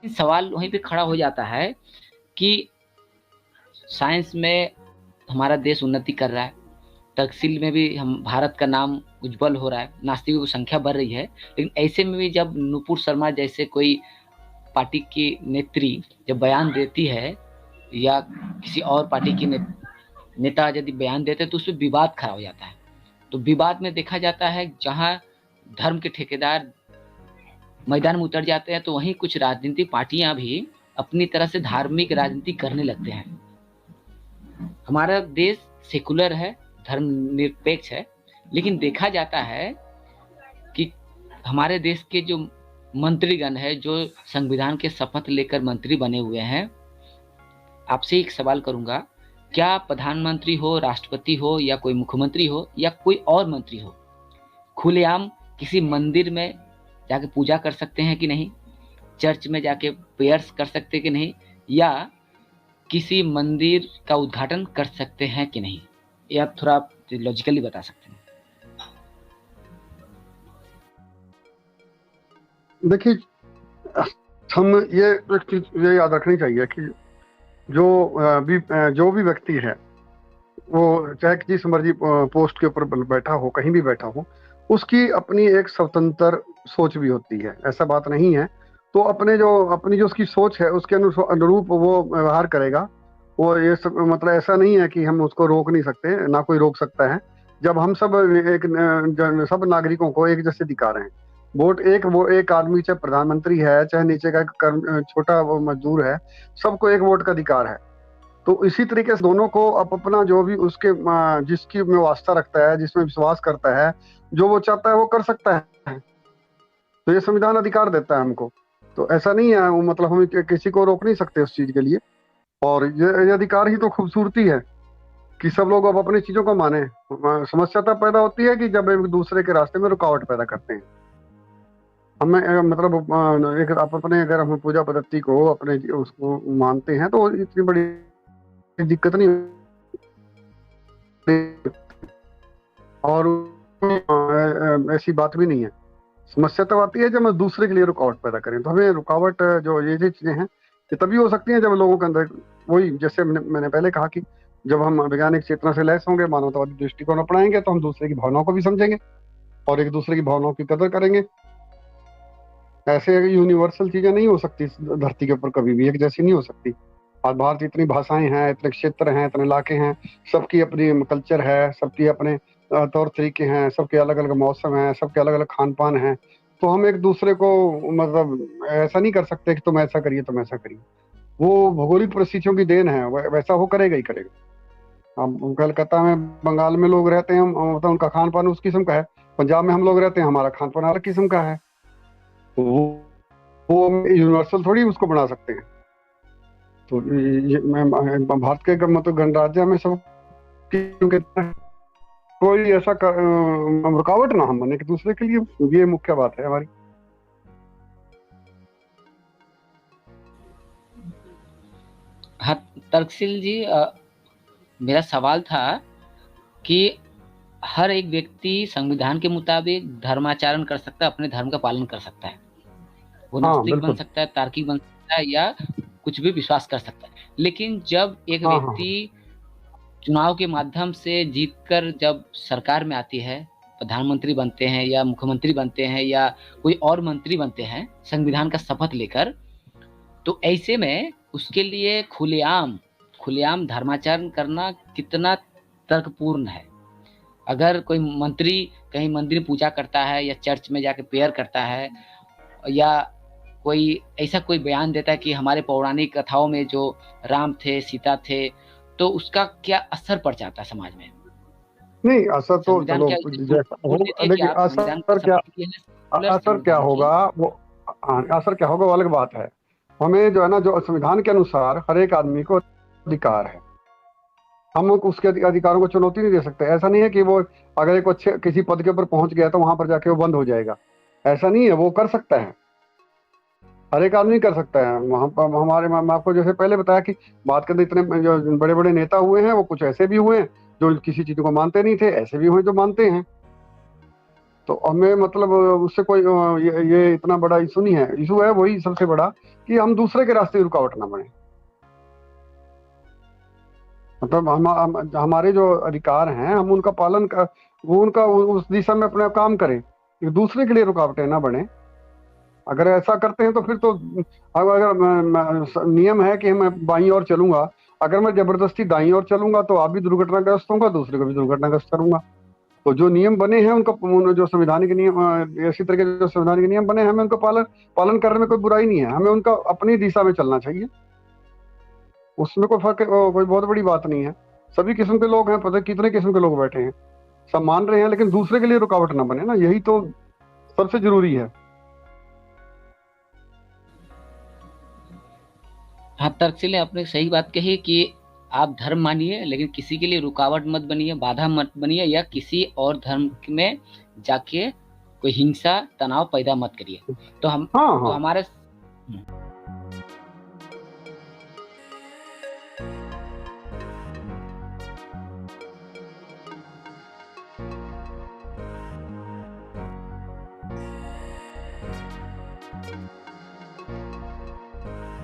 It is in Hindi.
सवाल वहीं पे खड़ा हो जाता है कि साइंस में हमारा देश उन्नति कर रहा है, तकसील में भी हम भारत का नाम उज्जवल हो रहा है, नास्तिकों की संख्या बढ़ रही है, लेकिन ऐसे में भी जब नुपुर शर्मा जैसे कोई पार्टी की नेत्री जब बयान देती है या किसी और पार्टी की नेता यदि बयान देते हैं तो उसमें विवाद खड़ा हो जाता है। तो विवाद में देखा जाता है जहां धर्म के ठेकेदार मैदान में उतर जाते हैं तो वहीं कुछ राजनीतिक पार्टियां भी अपनी तरह से धार्मिक राजनीति करने लगते हैं। हमारा देश सेकुलर है, धर्मनिरपेक्ष है, लेकिन देखा जाता है कि हमारे देश के जो मंत्रीगण है, जो संविधान के शपथ लेकर मंत्री बने हुए हैं, आपसे एक सवाल करूंगा, क्या प्रधानमंत्री हो, राष्ट्रपति हो या कोई मुख्यमंत्री हो या कोई और मंत्री हो, खुलेआम किसी मंदिर में जाके पूजा कर सकते हैं कि नहीं, चर्च में जाके प्रेयर्स कर सकते कि नहीं, या किसी मंदिर का उद्घाटन कर सकते हैं कि नहीं? ये आप थोड़ा लॉजिकली बता सकते हैं? देखिए, हम ये एक चीज ये याद रखनी चाहिए कि जो भी व्यक्ति है, वो चाहे जिस मर्जी पोस्ट के ऊपर बैठा हो, कहीं भी बैठा हो, उसकी अपनी एक स्वतंत्र सोच भी होती है, ऐसा बात नहीं है। तो अपनी जो उसकी सोच है उसके अनुरूप वो व्यवहार करेगा। वो ये सब मतलब ऐसा नहीं है कि हम उसको रोक नहीं सकते, ना कोई रोक सकता है। जब हम सब सब नागरिकों को एक जैसे अधिकार हैं। वो एक आदमी, चाहे प्रधानमंत्री है, चाहे नीचे का छोटा वो मजदूर है, सबको एक वोट का अधिकार है। तो इसी तरीके से दोनों को अपना जो भी उसके जिसकी में वास्ता रखता है, जिसमें विश्वास करता है, जो वो चाहता है वो कर सकता है। तो ये संविधान अधिकार देता है हमको। तो ऐसा नहीं है, वो मतलब हम किसी को रोक नहीं सकते उस चीज के लिए। और ये अधिकार ही तो खूबसूरती है कि सब लोग अब अपनी चीजों को माने। समस्या तब पैदा होती है कि जब एक दूसरे के रास्ते में रुकावट पैदा करते हैं। हमें मतलब एक आप अपने अगर हम पूजा पद्धति को अपने उसको मानते हैं तो इतनी बड़ी दिक्कत नहीं। और ऐसी बात भी नहीं है। समस्या तब आती है जब हम दूसरे के लिए रुकावट पैदा करें। तो हमें रुकावट जो ये चीजें हैं ये तभी हो सकती हैं जब लोगों के अंदर वही, जैसे मैंने पहले कहा कि जब हम वैज्ञानिक चेतना से लैस होंगे, मानवतावादी दृष्टिकोण अपनाएंगे, तो हम दूसरे की भावनाओं को भी समझेंगे और एक दूसरे की भावनाओं की कदर करेंगे। ऐसे यूनिवर्सल चीजें नहीं हो सकती धरती के ऊपर, कभी भी एक जैसी नहीं हो सकती। आज भारत इतनी भाषाएं हैं, इतने क्षेत्र हैं, इतने इलाके हैं, सबकी अपनी कल्चर है, सबकी अपने तौर तरीके हैं, सबके अलग अलग मौसम हैं, सबके अलग अलग खान पान हैं। तो हम एक दूसरे को मतलब ऐसा नहीं कर सकते कि तुम ऐसा करिए तुम ऐसा करिए। वो भौगोलिक परिस्थितियों की देन है, वैसा वो करेगा ही करेगा। हम कलकत्ता में बंगाल में लोग रहते हैं, मतलब उनका खान पान उस किस्म का है। पंजाब में हम लोग रहते हैं, हमारा खान पान अलग किस्म का है। तो वो यूनिवर्सल थोड़ी उसको बना सकते हैं। तो भारत के मतलब गणराज्य में सब कोई ऐसा रुकावट ना हम बने एक दूसरे के लिए, ये मुख्य बात है हमारी। हाँ तर्कशील जी, मेरा सवाल था कि हर एक व्यक्ति संविधान के मुताबिक धर्माचरण कर सकता है, अपने धर्म का पालन कर सकता है। वो नास्तिक बन सकता है, तार्किक बन सकता है, या कुछ भी विश्वास कर सकता है। लेकिन जब एक व्यक्ति चुनाव के माध्यम से जीतकर जब सरकार में आती है, प्रधानमंत्री बनते हैं या मुख्यमंत्री बनते हैं या कोई और मंत्री बनते हैं संविधान का शपथ लेकर, तो ऐसे में उसके लिए खुलेआम धर्माचरण करना कितना तर्कपूर्ण है? अगर कोई मंत्री कहीं मंदिर में पूजा करता है या चर्च में जाके प्रेयर करता है, या कोई ऐसा कोई बयान देता है कि हमारे पौराणिक कथाओं में जो राम थे, सीता थे, तो उसका क्या असर पड़ जाता है समाज में? नहीं, असर तो चलो लेकिन असर क्या होगा वो अलग बात है। हमें जो है ना, जो संविधान के अनुसार हर एक आदमी को अधिकार है, हम उसके अधिकारों को चुनौती नहीं दे सकते। ऐसा नहीं है कि वो अगर एक अच्छे किसी पद के ऊपर पहुंच गया तो वहां पर जाके वो बंद हो जाएगा, ऐसा नहीं है। वो कर सकता है, हर एक आदमी कर सकता है। वहां पर हमारे मैं आपको जैसे पहले बताया कि बात करते इतने जो बड़े बड़े नेता हुए हैं, वो कुछ ऐसे भी हुए हैं जो किसी चीज को मानते नहीं थे, ऐसे भी हुए जो मानते हैं। तो हमें मतलब उससे कोई ये इतना बड़ा इशू नहीं है। इशू है वही सबसे बड़ा कि हम दूसरे के रास्ते में रुकावट ना बने। मतलब हमारे जो अधिकार हैं हम उनका पालन कर, वो उनका उस दिशा में अपना काम करें, दूसरे के लिए रुकावटें ना बने। अगर ऐसा करते हैं तो फिर तो अगर नियम है कि मैं बाईं ओर चलूंगा, अगर मैं जबरदस्ती दाईं ओर चलूंगा तो आप भी दुर्घटनाग्रस्त होगा, दूसरे को भी दुर्घटनाग्रस्त करूंगा। तो जो नियम बने हैं उनका, जो संवैधानिक नियम, इसी तरह के जो संवैधानिक नियम बने हैं, हमें उनका पालन करने में कोई बुराई नहीं है। हमें उनका अपनी दिशा में चलना चाहिए, उसमें कोई फर्क, कोई बहुत बड़ी बात नहीं है। सभी किस्म के लोग हैं, पता है कितने किस्म के लोग बैठे हैं, सब मान रहे हैं, लेकिन दूसरे के लिए रुकावट ना बने ना, यही तो सबसे जरूरी है। हाँ, तर्कशील ने आपने सही बात कही कि आप धर्म मानिए लेकिन किसी के लिए रुकावट मत बनिए, बाधा मत बनिए, या किसी और धर्म में जाके कोई हिंसा तनाव पैदा मत करिए। तो हम हाँ तो हाँ। हमारे